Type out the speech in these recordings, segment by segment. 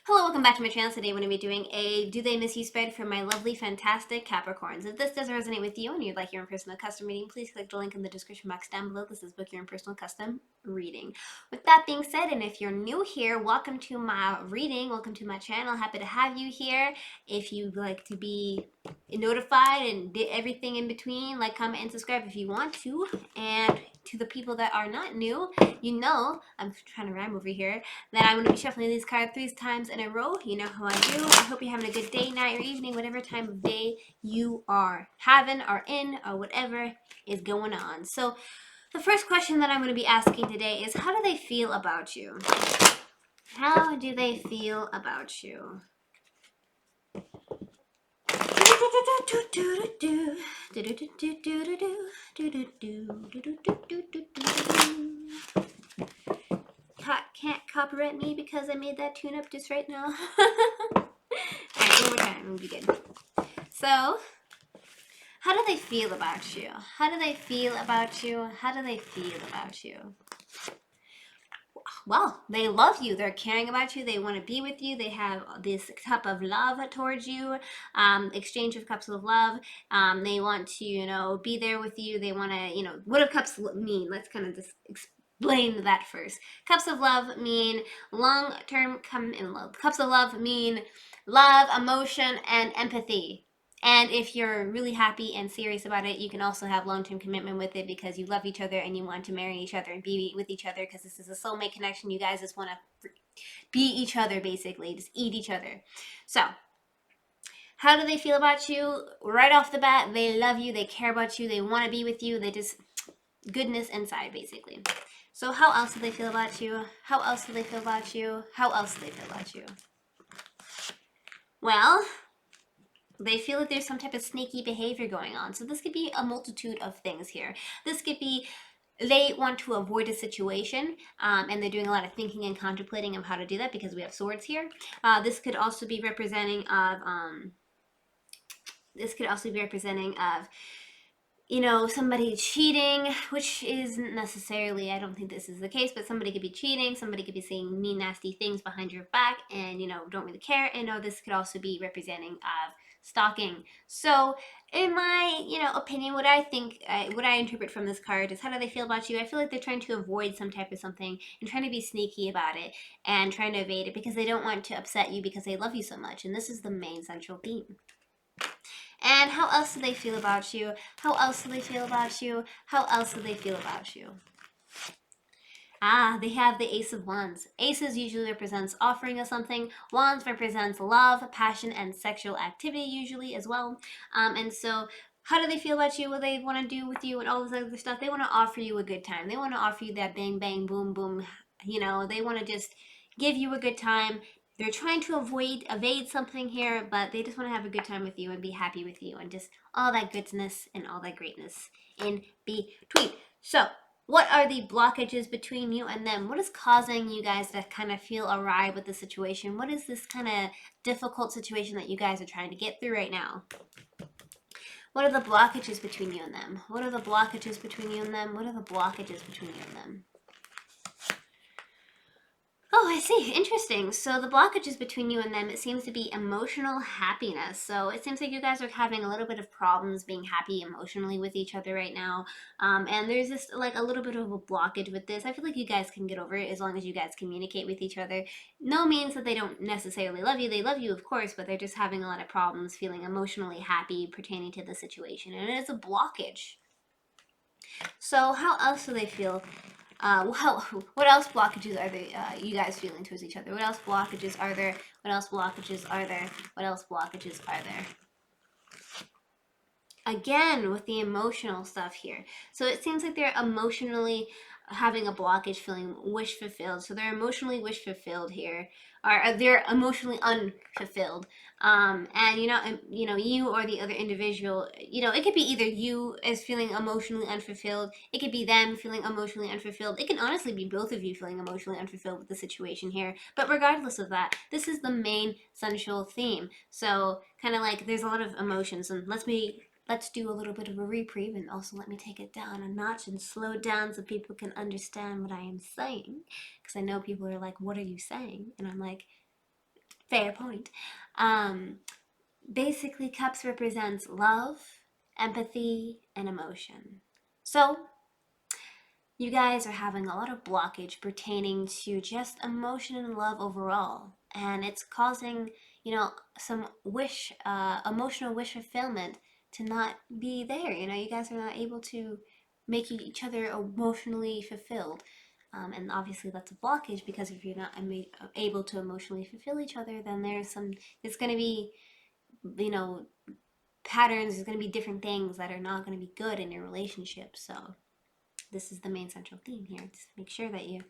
Hello, welcome back to my channel. Today I'm going to be doing a Do They Miss You spread for my lovely, fantastic Capricorns. If this does resonate with you and you'd like your own personal custom reading, please click the link in the description box down below. This is Book Your Own Personal Custom Reading. With that being said, and if you're new here, welcome to my reading. Welcome to my channel. Happy to have you here. If you'd like to be notified and everything in between, like, comment, and subscribe if you want to. And to the people that are not new, you know, I'm trying to rhyme over here, that I'm going to be shuffling these cards 3 times in a row. You know how I do. I hope you're having a good day, night, or evening, whatever time of day you are having or in or whatever is going on. So the first question that I'm going to be asking today is, how do they feel about you? How do they feel about you? Can't copyright me because I made that tune up just right now. Alright, one more time. We'll begin. So, how do they feel about you? How do they feel about you? How do they feel about you? Well, they love you. They're caring about you. They want to be with you. They have this cup of love towards you, exchange of cups of love. They want to, be there with you. They want to, what do cups mean? Let's kind of just explain that first. Cups of love mean long-term come in love. Cups of love mean love, emotion, and empathy. And if you're really happy and serious about it, you can also have long-term commitment with it because you love each other and you want to marry each other and be with each other because this is a soulmate connection. You guys just want to be each other, basically. Just eat each other. So, how do they feel about you? Right off the bat, they love you. They care about you. They want to be with you. They just, goodness inside, basically. So how else do they feel about you? How else do they feel about you? How else do they feel about you? Well, they feel that there's some type of sneaky behavior going on. So this could be a multitude of things here. This could be they want to avoid a situation, and they're doing a lot of thinking and contemplating of how to do that because we have swords here. This could also be representing of somebody cheating, which isn't necessarily, I don't think this is the case, but somebody could be cheating, somebody could be saying mean, nasty things behind your back and, don't really care. And this could also be representing of stalking. So in my, opinion, what I interpret from this card is, how do they feel about you? I feel like they're trying to avoid some type of something and trying to be sneaky about it and trying to evade it because they don't want to upset you because they love you so much. And this is the main central theme. And how else do they feel about you? How else do they feel about you? How else do they feel about you? They have the Ace of Wands. Aces usually represents offering us something. Wands represents love, passion, and sexual activity usually as well. And so how do they feel about you? What they want to do with you and all this other stuff? They want to offer you a good time. They want to offer you that bang, bang, boom, boom. They want to just give you a good time. They're trying to evade something here, but they just want to have a good time with you and be happy with you and just all that goodness and all that greatness in between. So, what are the blockages between you and them? What is causing you guys to kind of feel awry with the situation? What is this kind of difficult situation that you guys are trying to get through right now? What are the blockages between you and them? What are the blockages between you and them? What are the blockages between you and them? Oh, I see. Interesting. So the blockages between you and them, it seems to be emotional happiness. So it seems like you guys are having a little bit of problems being happy emotionally with each other right now. And there's just like a little bit of a blockage with this. I feel like you guys can get over it as long as you guys communicate with each other. No means that they don't necessarily love you. They love you, of course, but they're just having a lot of problems feeling emotionally happy pertaining to the situation. And it is a blockage. So how else do they feel? What else blockages are they, you guys feeling towards each other? What else blockages are there? What else blockages are there? What else blockages are there? Again, with the emotional stuff here. So it seems like they're emotionally having a blockage, feeling wish fulfilled. So they're emotionally wish fulfilled here, or they're emotionally unfulfilled. And you or the other individual, it could be either you as feeling emotionally unfulfilled. It could be them feeling emotionally unfulfilled. It can honestly be both of you feeling emotionally unfulfilled with the situation here. But regardless of that, this is the main central theme. So kind of like there's a lot of emotions, and let's do a little bit of a reprieve, and also let me take it down a notch and slow down so people can understand what I am saying. Because I know people are like, what are you saying? And I'm like, Fair point. Um, Basically, cups represents love, empathy, and emotion. So, you guys are having a lot of blockage pertaining to just emotion and love overall. And it's causing, some emotional wish fulfillment to not be there. You guys are not able to make each other emotionally fulfilled. And obviously that's a blockage because if you're not able to emotionally fulfill each other, then it's going to be, you know, patterns, there's going to be different things that are not going to be good in your relationship. So this is the main central theme here. Just make sure that you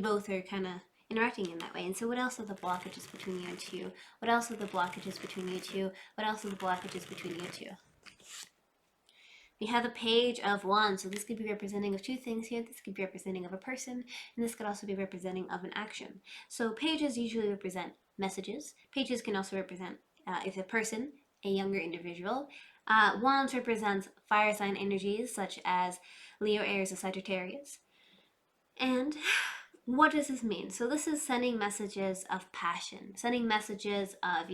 both are kind of interacting in that way. And so what else are the blockages between you two? What else are the blockages between you two? What else are the blockages between you two? We have the Page of Wands. So this could be representing of two things here. This could be representing of a person, and this could also be representing of an action. So pages usually represent messages. Pages can also represent, if a person, a younger individual. Wands represents fire sign energies such as Leo, Aries, or Sagittarius. And what does this mean? So this is sending messages of passion, sending messages of,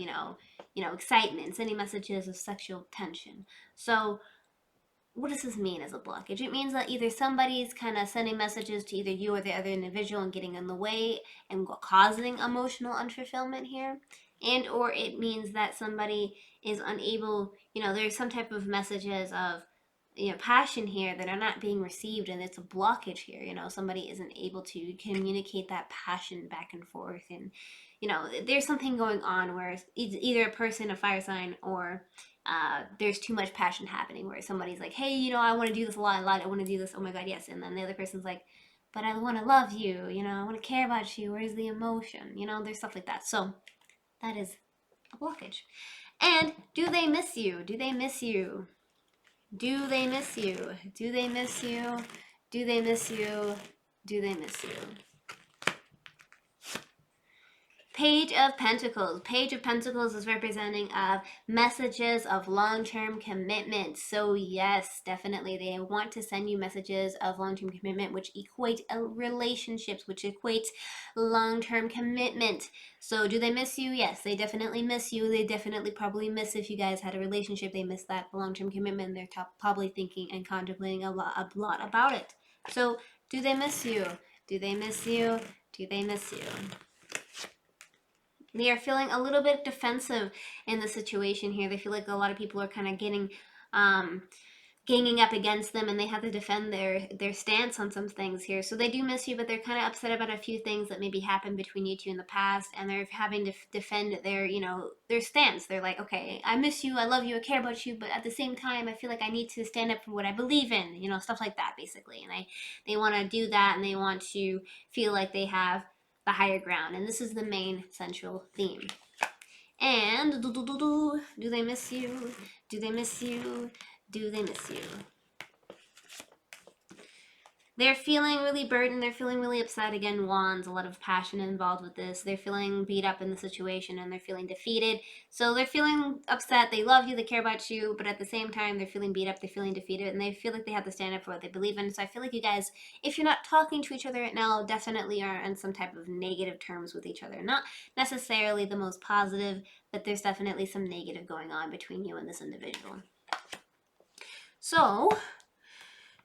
excitement, sending messages of sexual tension. So what does this mean as a blockage? It means that either somebody's kind of sending messages to either you or the other individual and getting in the way and causing emotional unfulfillment here, and or it means that somebody is unable, there's some type of messages of passion here that are not being received, and it's a blockage here. Somebody isn't able to communicate that passion back and forth, and there's something going on where it's either a person, a fire sign, or there's too much passion happening where somebody's like, hey, I want to do this a lot, I want to do this, oh my god, yes, and then the other person's like, but I want to love you, I want to care about you, where's the emotion, there's stuff like that. So that is a blockage. And do they miss you? Do they miss you? Do they miss you? Do they miss you? Do they miss you? Do they miss you? Page of Pentacles. Page of Pentacles is representing of messages of long-term commitment. So yes, definitely they want to send you messages of long-term commitment, which equate relationships, which equates long-term commitment. So do they miss you? Yes, they definitely miss you. They definitely probably miss, if you guys had a relationship, they miss that long-term commitment. They're probably thinking and contemplating a lot about it. So do they miss you? Do they miss you? Do they miss you? They are feeling a little bit defensive in the situation here. They feel like a lot of people are kind of ganging up against them, and they have to defend their stance on some things here. So they do miss you, but they're kind of upset about a few things that maybe happened between you two in the past, and they're having to defend their stance. They're like, okay, I miss you, I love you, I care about you, but at the same time, I feel like I need to stand up for what I believe in, stuff like that, basically. And they want to do that, and they want to feel like they have the higher ground, and this is the main central theme. And do they miss you? Do they miss you? Do they miss you? They're feeling really burdened. They're feeling really upset. Again, Wands, a lot of passion involved with this. They're feeling beat up in the situation, and they're feeling defeated. So they're feeling upset. They love you. They care about you. But at the same time, they're feeling beat up. They're feeling defeated. And they feel like they have to stand up for what they believe in. So I feel like you guys, if you're not talking to each other right now, definitely are in some type of negative terms with each other. Not necessarily the most positive, but there's definitely some negative going on between you and this individual. So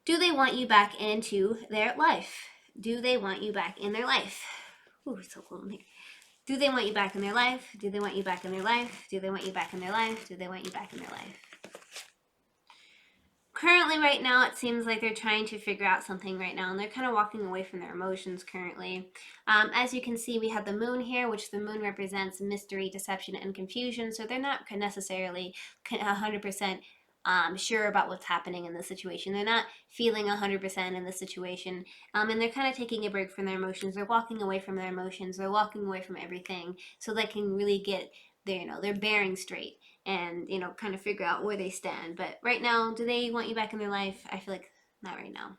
do they want you back into their life? Do they want you back in their life? Ooh, it's so cold in here. Do they want you back in their life? Do they want you back in their life? Do they want you back in their life? Do they want you back in their life? Currently, right now, it seems like they're trying to figure out something right now, and they're kind of walking away from their emotions currently. As you can see, we have the moon here, which the moon represents mystery, deception, and confusion. So they're not necessarily 100% sure about what's happening in the situation. They're not feeling 100% in the situation, and they're kind of taking a break from their emotions. They're walking away from their emotions. They're walking away from everything so they can really get their bearing straight and kind of figure out where they stand. But right now, do they want you back in their life? I feel like not right now.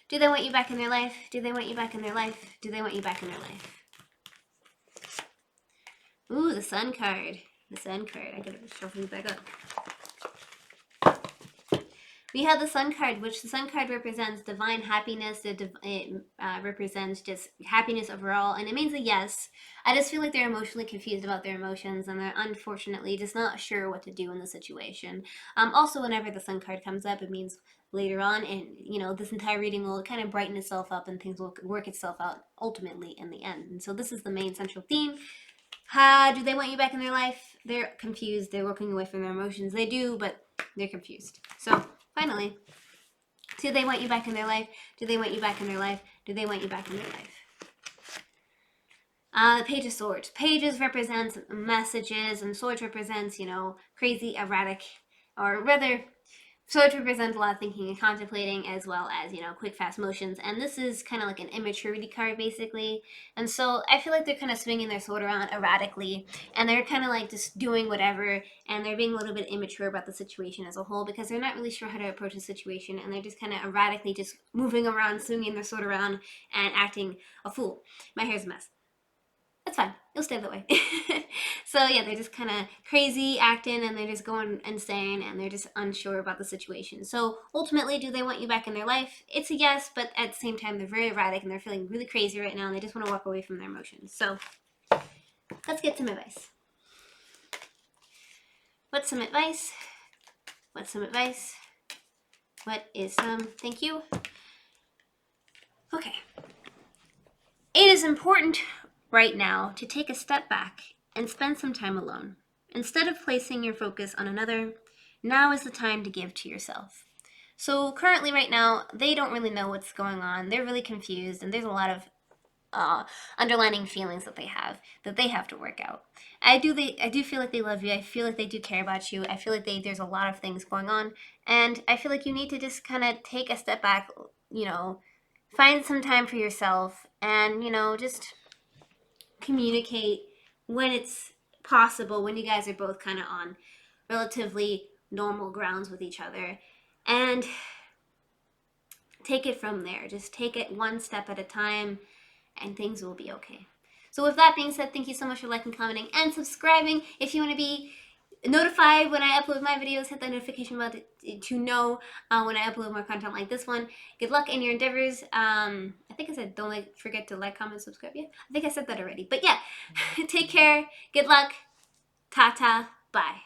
Do they want you back in their life? Do they want you back in their life? Do they want you back in their life? Ooh, the Sun card. The Sun card. I gotta shuffle it back up. We have the Sun card, which the Sun card represents divine happiness. It represents just happiness overall, and it means a yes. I just feel like they're emotionally confused about their emotions, and they're unfortunately just not sure what to do in the situation. Also, whenever the Sun card comes up, it means later on, and this entire reading will kind of brighten itself up, and things will work itself out ultimately in the end. And so this is the main central theme. Do they want you back in their life? They're confused. They're walking away from their emotions. They do, but they're confused. So finally, do they want you back in their life? Do they want you back in their life? Do they want you back in their life? The Page of Swords. Pages represents messages, and Swords represents, crazy, erratic, or rather, Swords represents a lot of thinking and contemplating, as well as, quick, fast motions. And this is kind of like an immaturity card, basically. And so I feel like they're kind of swinging their sword around erratically, and they're kind of like just doing whatever, and they're being a little bit immature about the situation as a whole, because they're not really sure how to approach the situation, and they're just kind of erratically just moving around, swinging their sword around, and acting a fool. My hair's a mess. That's fine. It'll stay that way. So yeah, they're just kind of crazy acting, and they're just going insane, and they're just unsure about the situation. So ultimately, do they want you back in their life? It's a yes, but at the same time, they're very erratic, and they're feeling really crazy right now, and they just want to walk away from their emotions. So let's get some advice. What's some advice? What's some advice? What is some? Thank you. Okay. It is important right now to take a step back and spend some time alone. Instead of placing your focus on another, now is the time to give to yourself. So currently right now, they don't really know what's going on. They're really confused, and there's a lot of underlining feelings that they have to work out. I do feel like they love you. I feel like they do care about you. I feel like there's a lot of things going on, and I feel like you need to just kind of take a step back, find some time for yourself, and just communicate when it's possible, when you guys are both kind of on relatively normal grounds with each other, and take it from there. Just take it one step at a time, and things will be okay. So with that being said, thank you so much for liking, commenting, and subscribing. If you want to be notified when I upload my videos, hit that notification bell to know when I upload more content like this one. Good luck in your endeavors. I think I said don't forget to like, comment, subscribe. Yeah, I think I said that already. But yeah, take care. Good luck. Ta-ta. Bye.